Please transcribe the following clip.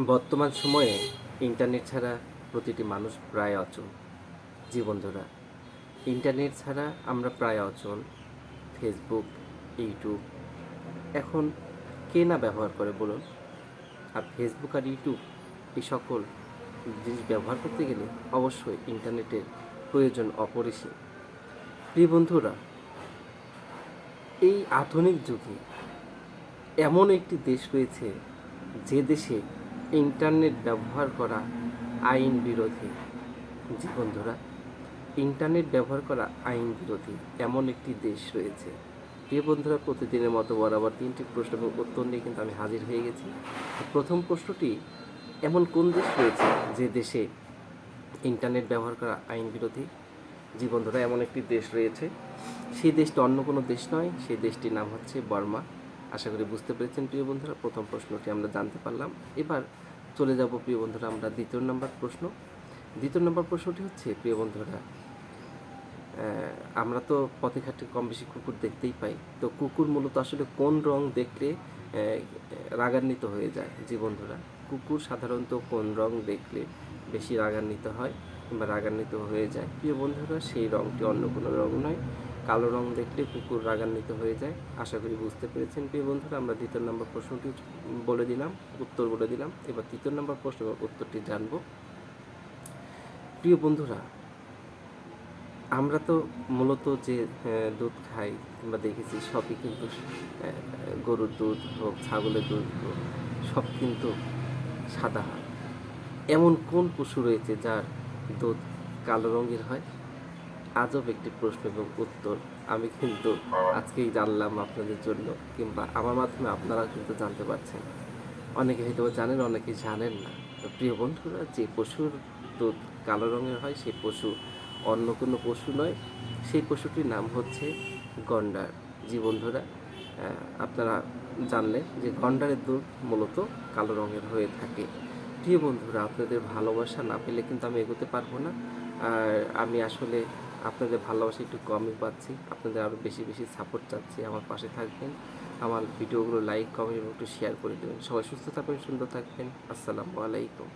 বর্তমান সময়ে ইন্টারনেট ছাড়া প্রতিটি মানুষ প্রায় অচল। জি বন্ধুরা, ইন্টারনেট ছাড়া আমরা প্রায় অচল। ফেসবুক, ইউটিউব এখন কে না ব্যবহার করে বলুন? আর ফেসবুক আর ইউটিউব এই সকল জিনিস ব্যবহার করতে গেলে অবশ্যই ইন্টারনেটের প্রয়োজন অপরিসীম। প্রিয় বন্ধুরা, এই আধুনিক যুগে এমন একটি দেশ রয়েছে যে দেশে ইন্টারনেট ব্যবহার করা আইন বিরোধী। জি বন্ধুরা, ইন্টারনেট ব্যবহার করা আইন বিরোধী এমন একটি দেশ রয়েছে। প্রিয় বন্ধুরা, প্রতিদিনের মতো বরাবর 3টি প্রশ্ন এবং উত্তর নিয়ে কিন্তু আমি হাজির হয়ে গেছি। প্রথম প্রশ্নটি, এমন কোন দেশ রয়েছে যে দেশে ইন্টারনেট ব্যবহার করা আইন বিরোধী? জি বন্ধুরা, এমন একটি দেশ রয়েছে। সেই দেশটি অন্য কোনো দেশ নয়, সেই দেশটির নাম হচ্ছে বর্মা। আশা করি বুঝতে পেরেছেন প্রিয় বন্ধুরা। প্রথম প্রশ্নটি আমরা জানতে পারলাম। এবার চলে যাব প্রিয় বন্ধুরা আমরা দ্বিতীয় নম্বর প্রশ্ন। দ্বিতীয় নম্বর প্রশ্নটি হচ্ছে, প্রিয় বন্ধুরা, আমরা তো পথে ঘাটে কম বেশি কুকুর দেখতেই পাই। তো কুকুর মূলত আসলে কোন রং দেখলে রাগান্বিত হয়ে যায়? জি বন্ধুরা, কুকুর সাধারণত কোন রং দেখলে বেশি রাগান্বিত হয় কিংবা রাগান্বিত হয়ে যায়? প্রিয় বন্ধুরা, সেই রংটি অন্য কোনো রং নয়, কালো রং দেখলে কুকুর রাগান্বিত হয়ে যায়। আশা করি বুঝতে পেরেছেন প্রিয় বন্ধুরা। আমরা দ্বিতীয় নম্বর প্রশ্নটি বলে দিলাম, উত্তর বলে দিলাম। এবার তৃতীয় নম্বর প্রশ্ন উত্তরটি জানব। প্রিয় বন্ধুরা, আমরা তো মূলত যে দুধ খাই কিংবা দেখেছি সবই কিন্তু গরুর দুধ হোক, ছাগলের দুধ হোক, সব কিন্তু সাদা হয়। এমন কোন পশু রয়েছে যার দুধ কালো রঙের হয়? আজব একটি প্রশ্ন এবং উত্তর আমি কিন্তু আজকেই জানলাম আপনাদের জন্য, কিংবা আমার মাধ্যমে আপনারা কিন্তু জানতে পারছেন। অনেকে হয়তো জানেন, অনেকে জানেন না। তো প্রিয় বন্ধুরা, যে পশুর দুধ কালো রঙের হয় সেই পশু অন্য কোনো পশু নয়, সেই পশুটির নাম হচ্ছে গন্ডার। জি বন্ধুরা, আপনারা জানলেন যে গন্ডারের দুধ মূলত কালো রঙের হয়ে থাকে। প্রিয় বন্ধুরা, আপনাদের ভালোবাসা না পেলে কিন্তু আমি এগোতে পারবো না। আর আমি আসলে আপনাদের ভালোবাসা একটু কমই পাচ্ছি। আপনাদের আরও বেশি বেশি সাপোর্ট চাচ্ছি। আমার পাশে থাকবেন, আমার ভিডিওগুলো লাইক, কমেন্ট এবং একটু শেয়ার করে দেবেন। সবাই সুস্থ থাকবেন, সুন্দর থাকবেন। আসসালামু আলাইকুম।